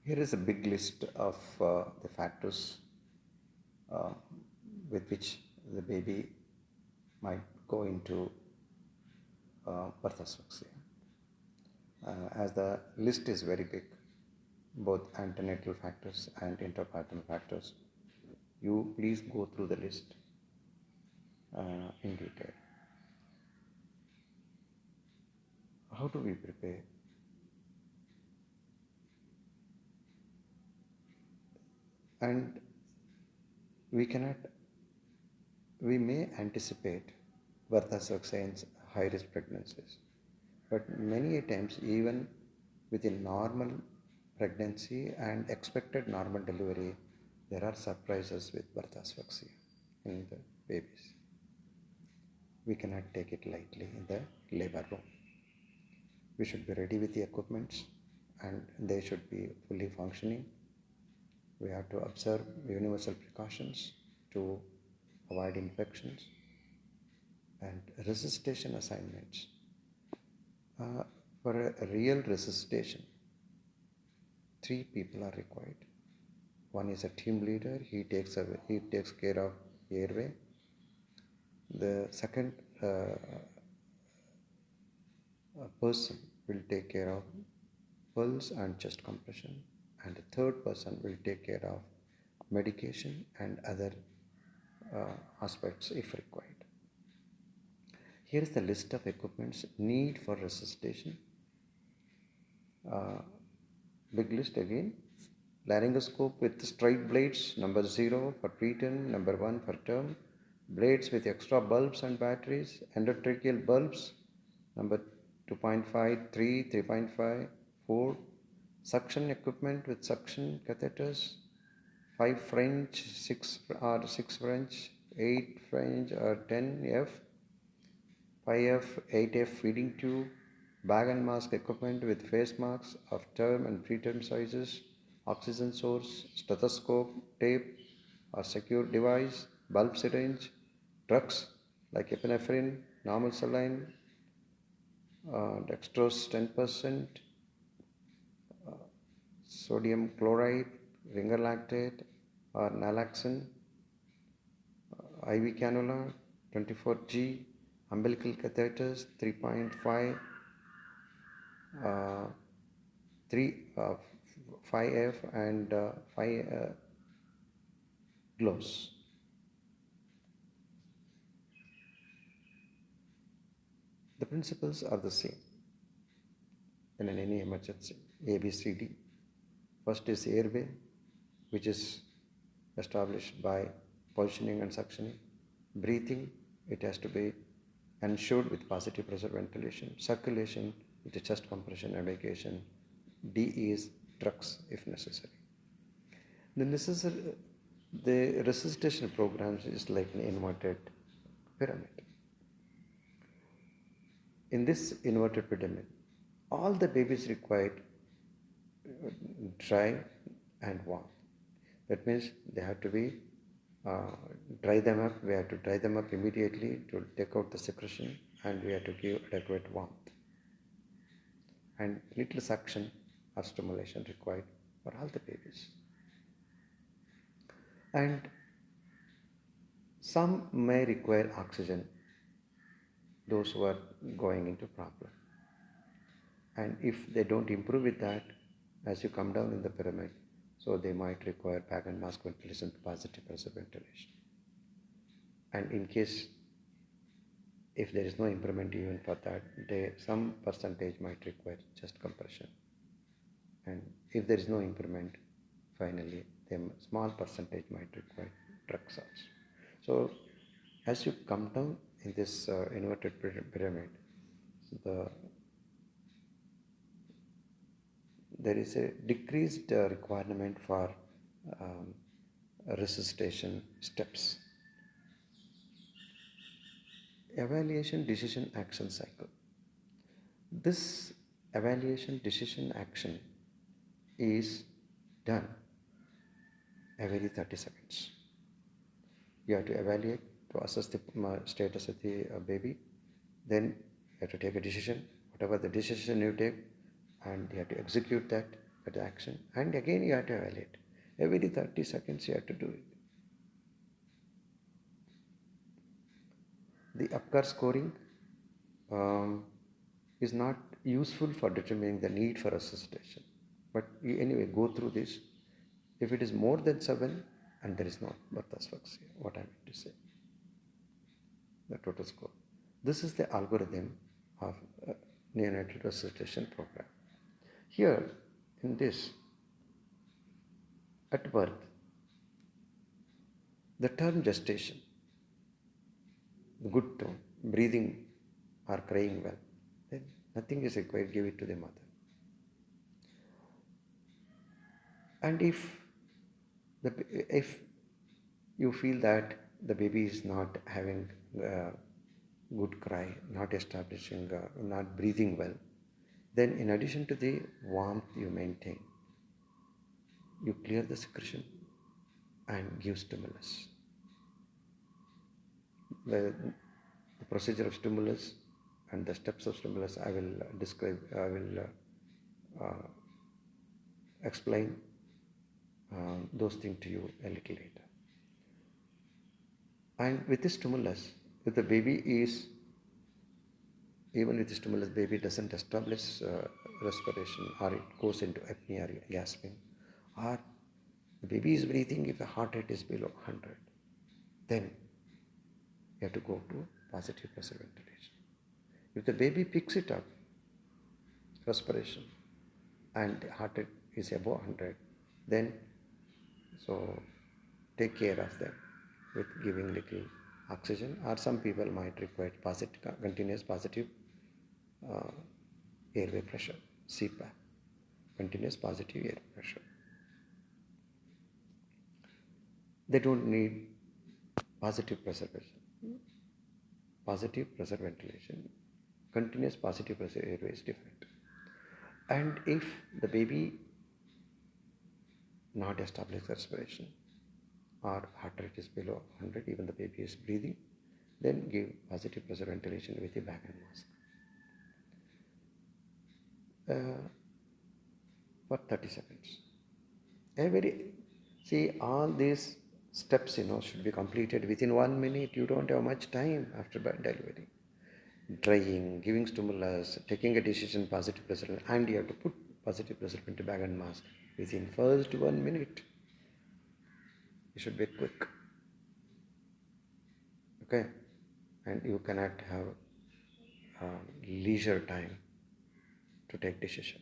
Here is a big list of the factors uh, with which the baby might go into birth asphyxia. As the list is very big, both antenatal factors and interpartum factors, you please go through the list in detail. How do we prepare? And we cannot, we may anticipate birth asphyxia in high risk pregnancies, but many times, even within normal pregnancy and expected normal delivery, there are surprises with birth asphyxia in the babies. We cannot take it lightly in the labor room. We should be ready with the equipments and they should be fully functioning. We have to observe universal precautions to avoid infections and resuscitation assignments. For a real resuscitation, 3 people are required. One is a team leader, he takes care of airway. The second person will take care of pulse and chest compression, and the third person will take care of medication and other aspects if required. Here is the list of equipments need for resuscitation. Big list again. Laryngoscope with straight blades, number 0 for preterm, number 1 for term. Blades with extra bulbs and batteries, endotracheal bulbs, number 2.5, 3, 3.5, 4. Suction equipment with suction catheters, 5 French, 6 or 6 French, 8 French or 10F, 5F, 8F feeding tube, bag and mask equipment with face masks of term and preterm sizes, oxygen source, stethoscope, tape or secure device, bulb syringe, drugs like epinephrine, normal saline, dextrose 10%, sodium chloride, ringer lactate or naloxone, IV cannula 24G, umbilical catheters 3.5, 3, 5F and 5 gloves. The principles are the same in any emergency. ABCD. First is airway, which is established by positioning and suctioning. Breathing, it has to be ensured with positive pressure ventilation. Circulation with the chest compression and vacation. D is drugs if necessary. The resuscitation programs is like an inverted pyramid. In this inverted pyramid, all the babies required dry and warm. That means they have to be dry them up. We have to dry them up immediately to take out the secretion, and we have to give adequate warmth. And little suction or stimulation required for all the babies. And some may require oxygen, those who are going into problem. And if they don't improve with that, as you come down in the pyramid, so they might require bag and mask ventilation, positive pressure ventilation. And in case if there is no improvement even for that, some percentage might require chest compression. And if there is no improvement, finally, small percentage might require drugs also. So as you come down in this inverted pyramid, there is a decreased requirement for resuscitation steps. Evaluation, decision, action cycle. This evaluation, decision, action is done every 30 seconds. You have to evaluate to assess the status of the baby. Then you have to take a decision, whatever the decision you take, and you have to execute that that action, and again you have to evaluate. Every 30 seconds you have to do it. The UPCAR scoring is not useful for determining the need for resuscitation. But you anyway go through this. If it is more than 7, and there is no birth asphyxia, what I mean to say, the total score. This is the algorithm of neonatal resuscitation program. Here, in this, at birth, the term gestation, good tone, breathing or crying well, then nothing is required, give it to the mother. And if you feel that the baby is not having good cry, not establishing, not breathing well, then in addition to the warmth you maintain, you clear the secretion and give stimulus. The procedure of stimulus and the steps of stimulus I will describe, I will explain those things to you a little later. And with the stimulus, if the baby is, even with the stimulus, baby doesn't establish respiration, or it goes into apnea or gasping, or the baby is breathing if the heart rate is below 100, then you have to go to positive pressure ventilation. If the baby picks it up, respiration, and heart rate is above 100, then so take care of them with giving little oxygen, or some people might require continuous positive airway pressure, CPAP, continuous positive air pressure. They don't need positive pressure ventilation. Continuous positive pressure airway is different. And if the baby not established respiration or heart rate is below 100, even the baby is breathing, then give positive pressure ventilation with a bag and mask for 30 seconds. See, all these steps, should be completed within 1 minute. You don't have much time after delivery. Drying, giving stimulus, taking a decision, positive pressure, and you have to put positive pressure into bag and mask within first 1 minute. You should be quick. Okay? And you cannot have leisure time to take decision.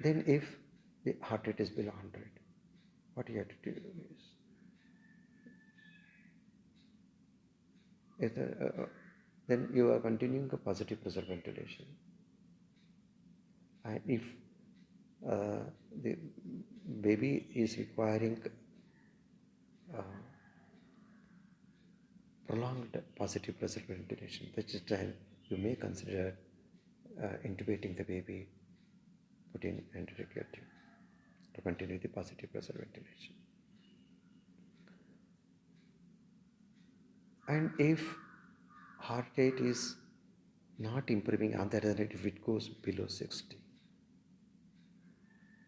Then if the heart rate is below 100, what you have to do is then you are continuing a positive pressure ventilation. And if the baby is requiring prolonged positive pressure ventilation, which is time you may consider intubating the baby, put in endotracheal tube to continue the positive pressure ventilation. And if heart rate is not improving, on the other hand, if it goes below 60,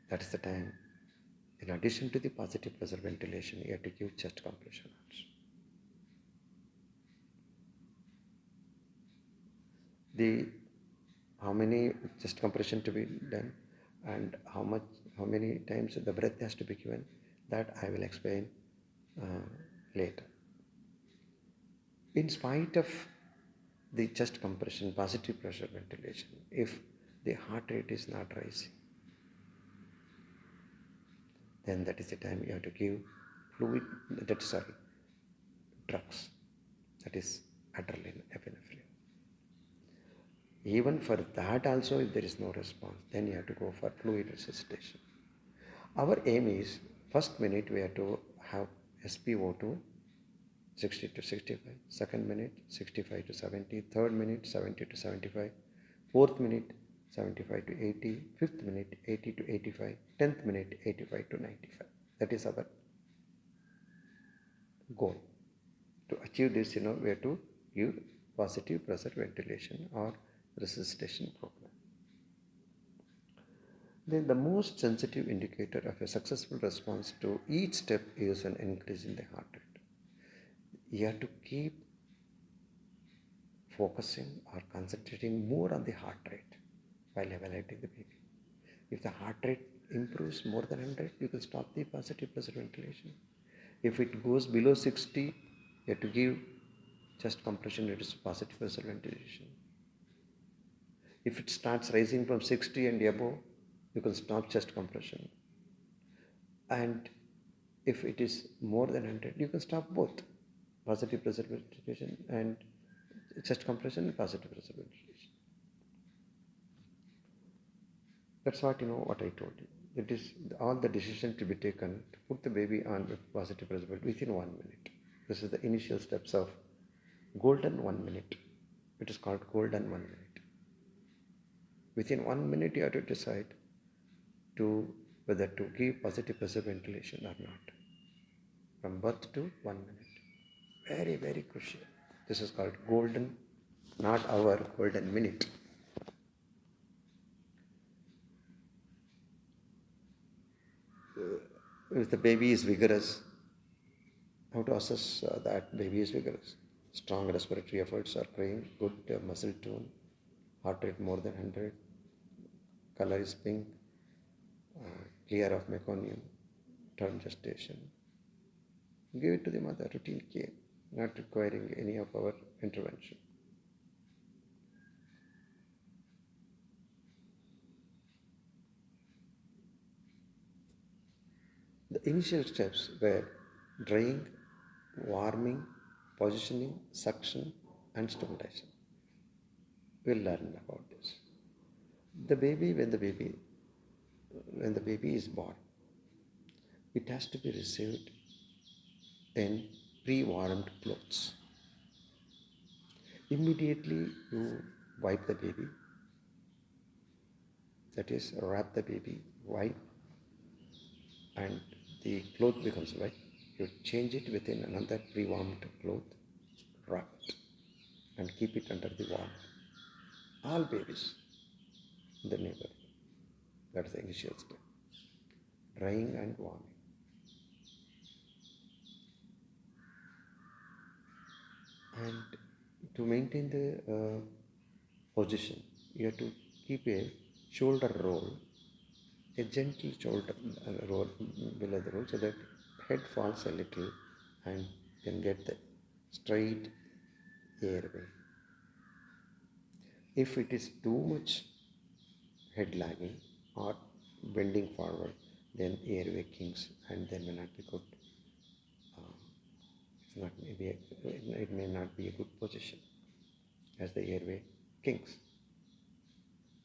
that is the time, in addition to the positive pressure ventilation, you have to give chest compression also. How many chest compression to be done and how many times the breath has to be given, that I will explain later. In spite of the chest compression, positive pressure ventilation, if the heart rate is not rising, then that is the time you have to give drugs, that is adrenaline, epinephrine. Even for that also, if there is no response, then you have to go for fluid resuscitation. Our aim is, first minute we have to have SpO2 60 to 65, second minute 65 to 70, third minute 70 to 75, fourth minute 75 to 80, fifth minute 80 to 85, 10th minute 85 to 95. That is our goal. To achieve this, we have to give positive pressure ventilation or resuscitation program. Then the most sensitive indicator of a successful response to each step is an increase in the heart rate. You have to keep focusing or concentrating more on the heart rate while evaluating the baby. If the heart rate improves more than 100, you can stop the positive pressure ventilation. If it goes below 60, you have to give chest compression, it is positive pressure ventilation. If it starts rising from 60 and above, you can stop chest compression. And if it is more than 100, you can stop both positive pressure ventilation and chest compression and positive pressure ventilation. That's what I told you. It is all the decision to be taken to put the baby on with positive pressure within 1 minute. This is the initial steps of golden 1 minute. It is called golden 1 minute. Within 1 minute, you have to decide to whether to give positive pressure ventilation or not. From birth to 1 minute. Very, very crucial. This is called golden, not our golden minute. If the baby is vigorous, how to assess that baby is vigorous? Strong respiratory efforts are crying, good muscle tone, heart rate more than 100, color is pink, clear of meconium, term gestation. Give it to the mother, routine care, not requiring any of our intervention. The initial steps were drying, warming, positioning, suction, and stimulation. We'll learn about this. The baby, when the baby is born, it has to be received in pre-warmed clothes. Immediately you wipe the baby, that is, wrap the baby, wipe, and the cloth becomes wet. You change it within another pre-warmed cloth, wrap it, and keep it under the wall. All babies in the neighborhood. That's the initial step. Drying and warming. And to maintain the position, you have to keep a shoulder roll, a gentle shoulder roll below the roll so that head falls a little and can get the straight airway. If it is too much head lagging or bending forward, then airway kinks and then may not be good. It may not be a good position as the airway kinks.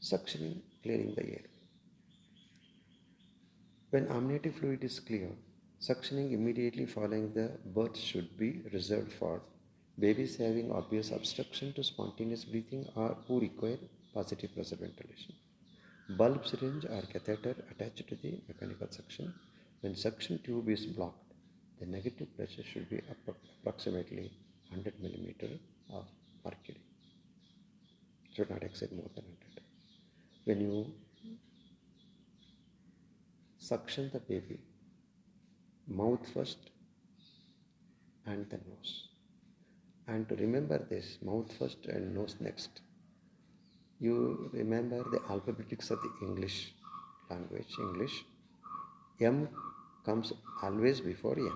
Suctioning, clearing the airway. When amniotic fluid is clear, suctioning immediately following the birth should be reserved for babies having obvious obstruction to spontaneous breathing or who require positive pressure ventilation. Bulb syringe or catheter attached to the mechanical suction. When suction tube is blocked, the negative pressure should be approximately 100 millimeter of mercury. Should not exceed more than 100. When you suction the baby, mouth first and the nose. And to remember this, mouth first and nose next. You remember the alphabetics of the English language, English. M comes always before N.